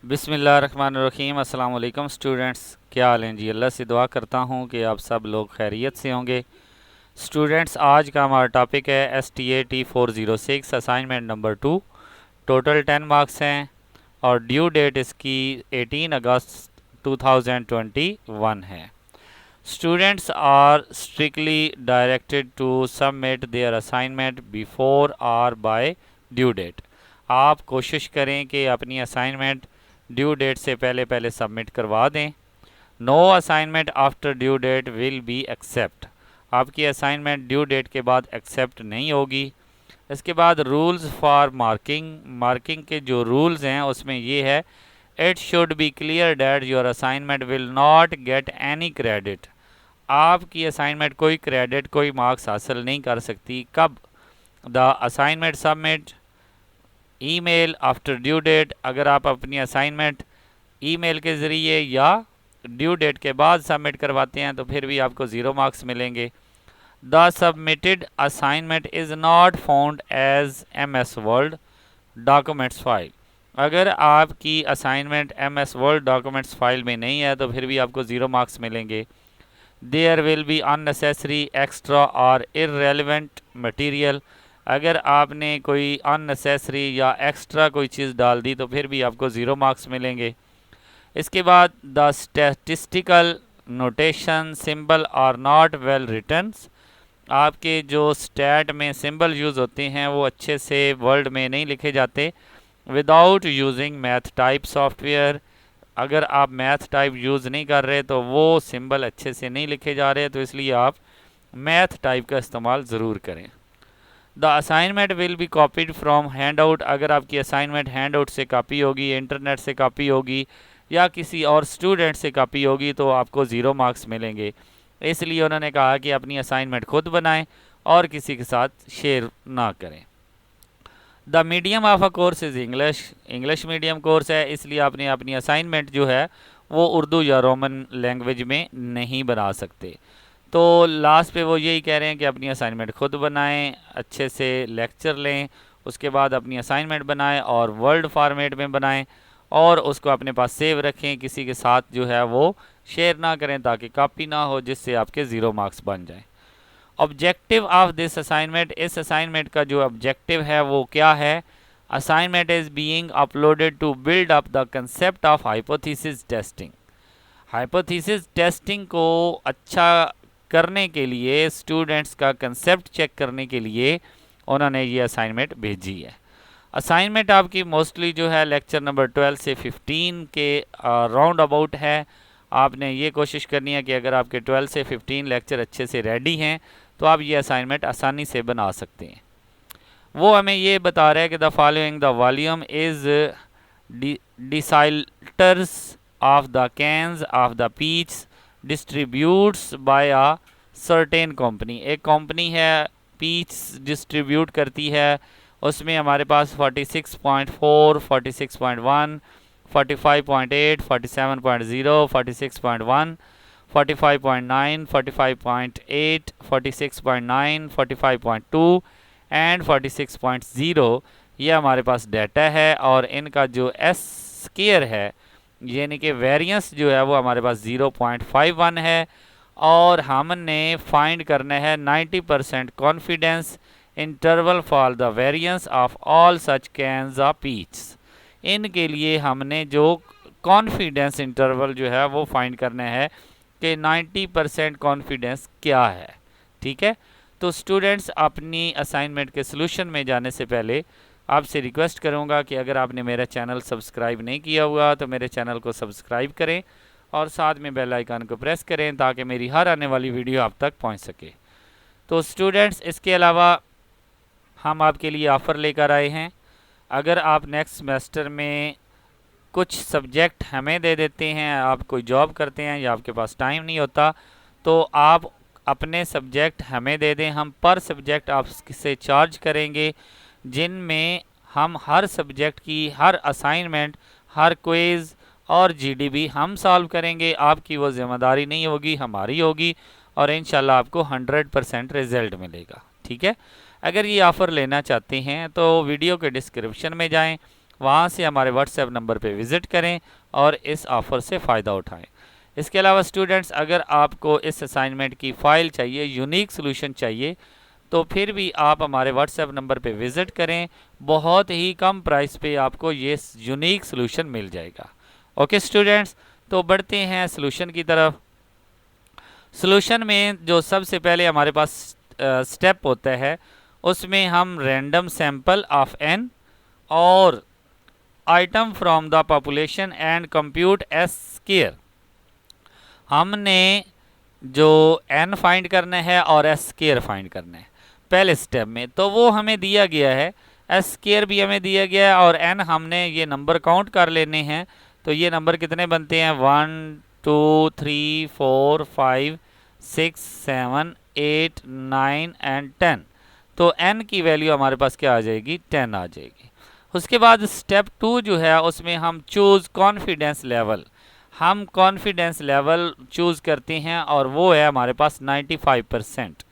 बिस्मिल्लाहिर्रहमानिर्रहीम। अस्सलाम वालेकुम स्टूडेंट्स, क्या हाल हैं जी। अल्लाह से दुआ करता हूँ कि आप सब लोग खैरियत से होंगे। स्टूडेंट्स, आज का हमारा टॉपिक है STAT 406 assignment number 2। Total 10 marks हैं और ड्यू डेट इसकी 18 अगस्त 2021 है। Students are strictly directed to submit their assignment before or by due date. आप कोशिश करें कि अपनी असाइनमेंट ड्यू डेट से पहले पहले सबमिट करवा दें। No assignment after due date will be accept. आपकी असाइनमेंट ड्यू डेट के बाद एक्सेप्ट नहीं होगी। इसके बाद रूल्स फॉर मार्किंग के जो रूल्स हैं उसमें ये है, it should be clear that your assignment will not get any credit. आपकी असाइनमेंट कोई क्रेडिट कोई मार्क्स हासिल नहीं कर सकती। कब? The assignment submit email after due date. अगर आप अपनी असाइनमेंट ईमेल के ज़रिए या ड्यू डेट के बाद सबमिट करवाते हैं तो फिर भी आपको 0 मार्क्स मिलेंगे। The submitted assignment is not found as MS word documents file. अगर आपकी assignment MS word documents file में नहीं है तो फिर भी आपको 0 मार्क्स मिलेंगे। There will be unnecessary extra और इररेलेवेंट मटेरियल। अगर आपने कोई अननेसेसरी या एक्स्ट्रा कोई चीज़ डाल दी तो फिर भी आपको 0 मार्क्स मिलेंगे। इसके बाद the statistical notation symbol are not well written. आपके जो स्टैट में सिंबल यूज़ होते हैं वो अच्छे से वर्ड में नहीं लिखे जाते। Without using math type software, अगर आप मैथ टाइप यूज़ नहीं कर रहे तो वो सिंबल अच्छे से नहीं लिखे जा रहे, तो इसलिए आप मैथ टाइप का इस्तेमाल ज़रूर करें। The assignment will be copied from hand out. अगर आपकी असाइनमेंट हैंड आउट से कॉपी होगी, इंटरनेट से कॉपी होगी या किसी और स्टूडेंट से कॉपी होगी तो आपको 0 मार्क्स मिलेंगे। इसलिए उन्होंने कहा कि अपनी असाइनमेंट खुद बनाएं और किसी के साथ शेयर ना करें। The medium of a course is English medium course है, इसलिए आपने अपनी असाइनमेंट जो है वो उर्दू या रोमन लैंग्वेज में नहीं बना सकते। तो लास्ट पे वो यही कह रहे हैं कि अपनी असाइनमेंट खुद बनाएं, अच्छे से लेक्चर लें, उसके बाद अपनी असाइनमेंट बनाएं और वर्ड फॉर्मेट में बनाएं और उसको अपने पास सेव रखें। किसी के साथ जो है वो शेयर ना करें ताकि कॉपी ना हो, जिससे आपके 0 मार्क्स बन जाएं। ऑब्जेक्टिव ऑफ दिस असाइनमेंट, इस असाइनमेंट का जो ऑब्जेक्टिव है वो क्या है? Assignment is being uploaded to build up the concept of hypothesis testing. Hypothesis testing को अच्छा करने के लिए, स्टूडेंट्स का कंसेप्ट चेक करने के लिए उन्होंने ये असाइनमेंट भेजी है। असाइनमेंट आपकी मोस्टली जो है लेक्चर नंबर 12 से 15 के राउंड अबाउट है। आपने ये कोशिश करनी है कि अगर आपके 12 से 15 लेक्चर अच्छे से रेडी हैं तो आप ये असाइनमेंट आसानी से बना सकते हैं। वो हमें ये बता रहा है कि the following the volume is deciliters of the cans of the peach distributes by a certain company. एक कंपनी है पीच डिस्ट्रीब्यूट करती है, उसमें हमारे पास 46.4, 46.1, 45.8, 47.0, 46.1, 45.9, 45.8, 46.9, 45.2 एंड 46.0 ये हमारे पास डाटा है। और इनका जो एस स्केयर है यानी कि वेरिएंस जो है वो हमारे पास 0.51 है और हमने फाइंड करना है 90% confidence interval for the variance of all such cans of peach. इनके लिए हमने जो कॉन्फिडेंस इंटरवल जो है वो फाइंड करना है कि 90% कॉन्फिडेंस क्या है। ठीक है, तो स्टूडेंट्स अपनी असाइनमेंट के सलूशन में जाने से पहले आपसे रिक्वेस्ट करूंगा कि अगर आपने मेरा चैनल सब्सक्राइब नहीं किया हुआ तो मेरे चैनल को सब्सक्राइब करें और साथ में बेल आइकन को प्रेस करें ताकि मेरी हर आने वाली वीडियो आप तक पहुंच सके। तो स्टूडेंट्स, इसके अलावा हम आपके लिए ऑफ़र लेकर आए हैं। अगर आप नेक्स्ट सेमेस्टर में कुछ सब्जेक्ट हमें दे देते हैं, आप कोई जॉब करते हैं या आपके पास टाइम नहीं होता, तो आप अपने सब्जेक्ट हमें दे दें। हम पर सब्जेक्ट आपसे चार्ज करेंगे, जिनमें हम हर सब्जेक्ट की हर असाइनमेंट, हर क्विज़ और GDB हम सॉल्व करेंगे। आपकी वो ज़िम्मेदारी नहीं होगी, हमारी होगी और इंशाल्लाह आपको 100% रिज़ल्ट मिलेगा। ठीक है, अगर ये ऑफ़र लेना चाहते हैं तो वीडियो के डिस्क्रिप्शन में जाएं, वहाँ से हमारे व्हाट्सएप नंबर पे विज़िट करें और इस ऑफ़र से फ़ायदा उठाएं। इसके अलावा स्टूडेंट्स, अगर आपको इस असाइनमेंट की फ़ाइल चाहिए, यूनिक सोल्यूशन चाहिए, तो फिर भी आप हमारे व्हाट्सएप नंबर पे विज़िट करें। बहुत ही कम प्राइस पे आपको ये यूनिक सोल्यूशन मिल जाएगा। ओके स्टूडेंट्स, तो बढ़ते हैं सोल्यूशन की तरफ। सोल्यूशन में जो सबसे पहले हमारे पास स्टेप होता है, उसमें हम रैंडम सैंपल ऑफ एन और item from the population and compute S square, हमने जो एन फाइंड करना है और एस स्क्वायर फाइंड करना है पहले स्टेप में, तो वो हमें दिया गया है। एस स्क्वायर भी हमें दिया गया है और एन हमने ये नंबर काउंट कर लेने हैं। तो ये नंबर कितने बनते हैं, 1 2 3 4 5 6 7 8 9 एंड 10। तो n की वैल्यू हमारे पास क्या आ जाएगी, 10 आ जाएगी। उसके बाद स्टेप 2 जो है, उसमें हम चूज़ कॉन्फिडेंस लेवल, हम कॉन्फिडेंस लेवल चूज़ करते हैं और वो है हमारे पास 95%।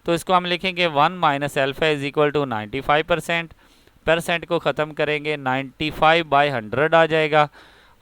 तो इसको हम लिखेंगे 1 minus alpha is equal to 95%। Percent को ख़त्म करेंगे 95/100 आ जाएगा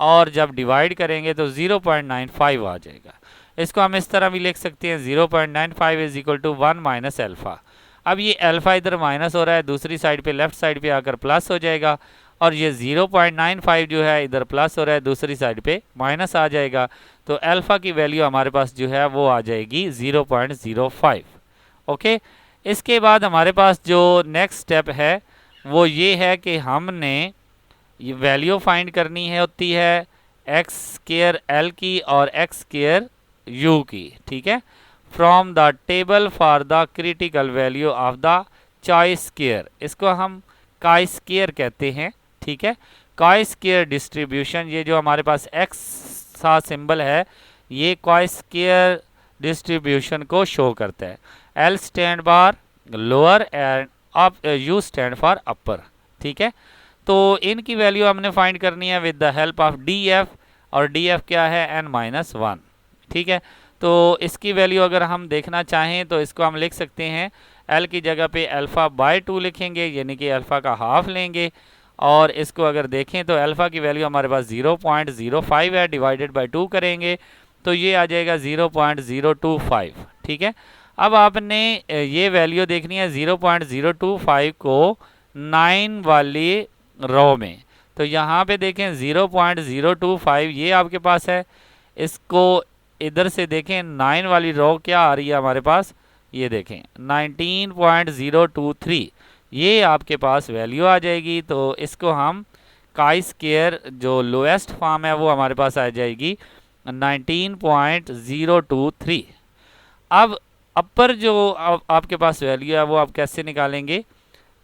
और जब डिवाइड करेंगे तो 0.95 आ जाएगा। इसको हम इस तरह भी लिख सकते हैं 0.95 is equal to 1 minus alpha. अब ये अल्फा इधर माइनस हो रहा है, दूसरी साइड पे लेफ्ट साइड पे आकर प्लस हो जाएगा और ये 0.95 जो है इधर प्लस हो रहा है, दूसरी साइड पे माइनस आ जाएगा। तो अल्फा की वैल्यू हमारे पास जो है वो आ जाएगी 0.05। ओके, इसके बाद हमारे पास जो नेक्स्ट स्टेप है वो ये है कि हमने ये वैल्यू फाइंड करनी है होती है एक्स स्क्वायर एल की और एक्स स्क्वायर यू की। ठीक है, from the table for the critical value of the चाई स्क्वायर, इसको हम काई स्क्वायर कहते हैं। ठीक है, काई स्क्वायर डिस्ट्रीब्यूशन, ये जो हमारे पास एक्स सा सिंबल है ये काई स्क्वायर डिस्ट्रीब्यूशन को शो करता है। L stand for lower and up, you stand for upper. ठीक है, तो इनकी वैल्यू हमने फाइंड करनी है with the help of D F, और डी एफ क्या है, n-1। ठीक है, तो इसकी वैल्यू अगर हम देखना चाहें तो इसको हम लिख सकते हैं l की जगह पे अल्फ़ा बाय 2 लिखेंगे, यानी कि अल्फ़ा का हाफ लेंगे। और इसको अगर देखें तो अल्फ़ा की वैल्यू हमारे पास 0.05 है, डिवाइडेड बाय 2 करेंगे तो ये आ जाएगा 0.025। ठीक है, अब आपने ये वैल्यू देखनी है 0.025 को 9 वाली रो में। तो यहाँ पे देखें 0.025 ये आपके पास है, इसको इधर से देखें 9 वाली रो क्या आ रही है हमारे पास, ये देखें 19.023, ये आपके पास वैल्यू आ जाएगी। तो इसको हम काई स्क्वायर जो लोएस्ट फॉर्म है वो हमारे पास आ जाएगी 19.023। अब अपर जो आपके पास वैल्यू है वो आप कैसे निकालेंगे,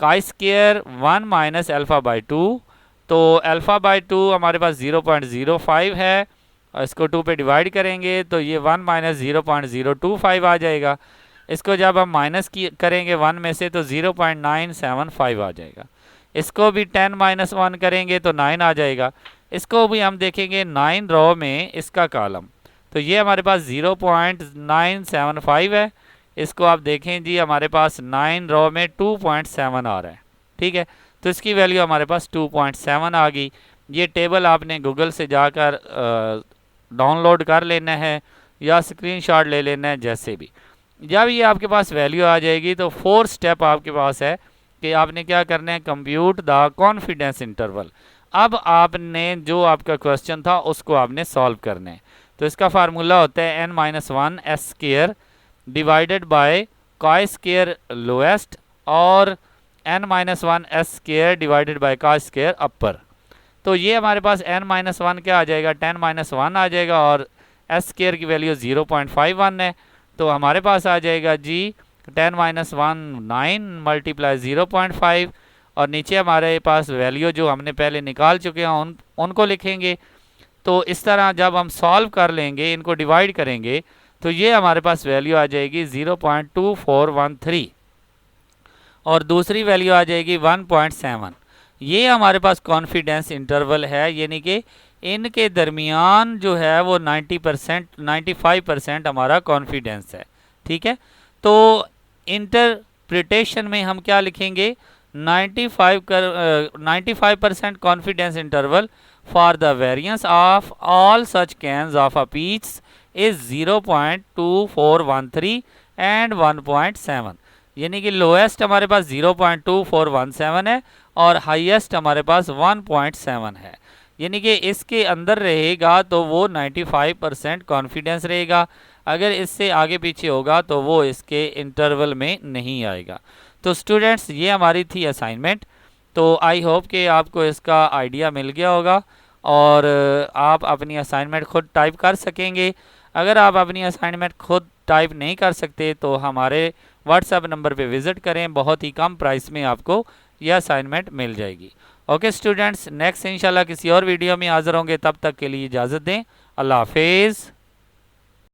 chi square 1 minus alpha by 2, तो अल्फ़ा बाई 2 हमारे पास 0.05 है और इसको 2 पे डिवाइड करेंगे तो ये 1 माइनस 0.025 आ जाएगा। इसको जब हम माइनस करेंगे 1 में से तो 0.975 आ जाएगा। इसको भी 10 माइनस 1 करेंगे तो 9 आ जाएगा। इसको भी हम देखेंगे 9 रो में इसका कॉलम, तो ये हमारे पास 0.975 है। इसको आप देखें जी हमारे पास 9 रो में 2.7 आ रहा है। ठीक है, तो इसकी वैल्यू हमारे पास 2.7 आ गई। ये टेबल आपने गूगल से जाकर डाउनलोड कर लेना है या स्क्रीनशॉट ले लेना है, जैसे भी। जब ये आपके पास वैल्यू आ जाएगी तो 4 स्टेप आपके पास है कि आपने क्या करना है, कंप्यूट द कॉन्फिडेंस इंटरवल। अब आपने जो आपका क्वेश्चन था उसको आपने सॉल्व करना है। तो इसका फार्मूला होता है n-1 S square divided by chi square lowest और n-1 S square divided by chi square upper. तो ये हमारे पास n-1 क्या आ जाएगा, 10-1 आ जाएगा और एस स्क्वायर की वैल्यू 0.51 है। तो हमारे पास आ जाएगा जी 10-1 9 मल्टीप्लाई 0.5 और नीचे हमारे पास वैल्यू जो हमने पहले निकाल चुके हैं उनको लिखेंगे। तो इस तरह जब हम सॉल्व कर लेंगे, इनको डिवाइड करेंगे, तो ये हमारे पास वैल्यू आ जाएगी 0.2413 और दूसरी वैल्यू आ जाएगी 1.7। ये हमारे पास कॉन्फिडेंस इंटरवल है, यानी कि इनके दरमियान जो है वो 90% 95% हमारा कॉन्फिडेंस है। ठीक है, तो इंटरप्रिटेशन में हम क्या लिखेंगे, 95% confidence interval for the variance of all such cans of a peach is 0.2413 and 1.7, यानी कि लोएस्ट हमारे पास 0.2417 है और हाईएस्ट हमारे पास 1.7 है, यानी कि इसके अंदर रहेगा तो वो 95% कॉन्फिडेंस रहेगा, अगर इससे आगे पीछे होगा तो वो इसके इंटरवल में नहीं आएगा। तो स्टूडेंट्स ये हमारी थी असाइनमेंट, तो आई होप कि आपको इसका आइडिया मिल गया होगा और आप अपनी असाइनमेंट खुद टाइप कर सकेंगे। अगर आप अपनी असाइनमेंट खुद टाइप नहीं कर सकते तो हमारे व्हाट्सएप नंबर पे विज़िट करें, बहुत ही कम प्राइस में आपको यह असाइनमेंट मिल जाएगी। ओके स्टूडेंट्स, नेक्स्ट इंशाल्लाह किसी और वीडियो में हाज़िर होंगे, तब तक के लिए इजाज़त दें। अल्लाह हाफिज़।